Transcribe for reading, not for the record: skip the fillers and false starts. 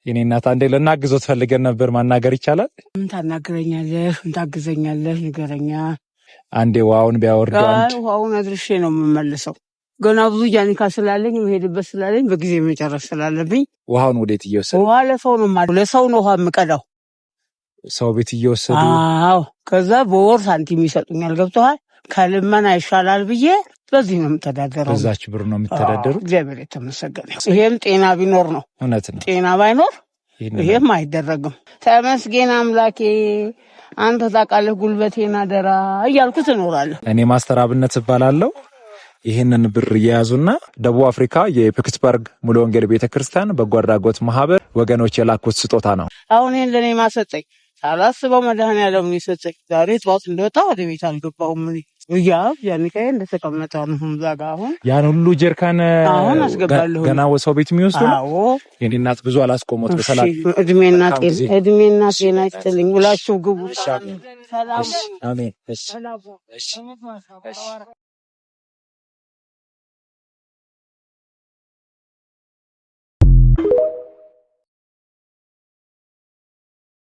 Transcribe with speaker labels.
Speaker 1: የኔ እናት አንዴ ልናግዞት ፈልገን ነበር። ማናገር ይቻላል?
Speaker 2: ምን ታናግረኛለህ? ምን ታግዘኛለህ? ንገረኛ።
Speaker 1: አንዴ ውሃውን ቢያወርዱ።
Speaker 2: ውሃውን አድርሼ ነው የምመልሰው። ገና ብዙ ጃኒካ ስላለኝ መሄድበት ስላለኝ በጊዜ መጨረስ ስላለብኝ።
Speaker 1: ውሃውን ወዴት እየወሰዱ?
Speaker 2: ውሃ ለሰው ነው ውሃ የምቀዳው።
Speaker 1: ሰው ቤት እየወሰዱ?
Speaker 2: አዎ። ከዛ በወር ሳንቲም ይሰጡኛል። ገብቶሃል? ከልመና ይሻላል ብዬ በዚህ ነው የምተዳደረው።
Speaker 1: በዛች ብር ነው የምተዳደሩት? እግዚአብሔር
Speaker 2: የተመሰገነ። ይሄም ጤና ቢኖር ነው።
Speaker 1: እውነት ነው።
Speaker 2: ጤና ባይኖር ይሄም አይደረግም። ተመስገን አምላኬ፣ አንተ ታውቃለህ ጉልበቴን አደራ እያልኩት እኖራለሁ።
Speaker 1: እኔ ማስተር አብነት እባላለሁ። ይህንን ብር እየያዙና ደቡብ አፍሪካ የፒትስበርግ ሙሉ ወንጌል ቤተክርስቲያን በጎ አድራጎት ማህበር ወገኖች የላኩት ስጦታ ነው።
Speaker 2: አሁን ይሄን ለኔ ማሰጠኝ ሳላስበው መድኃኒዓለም ነው የሰጠኝ። ዛሬ ጠዋት እንደወጣ ወደ ቤት አልገባሁም። ጃኒካዬ እንደተቀመጠ ነው ዛጋ። አሁን
Speaker 1: ያን ሁሉ ጀርካን
Speaker 2: አሁን አስገባለሁ።
Speaker 1: ገና ሰው ቤት የሚወስዱ ነው። አዎ የኔ እናት ብዙ አላስቆሙት። በሰላም
Speaker 2: እድሜና ጤና ይስጥልኝ ብላችሁ ግቡ። ሰላም።
Speaker 1: አሜን።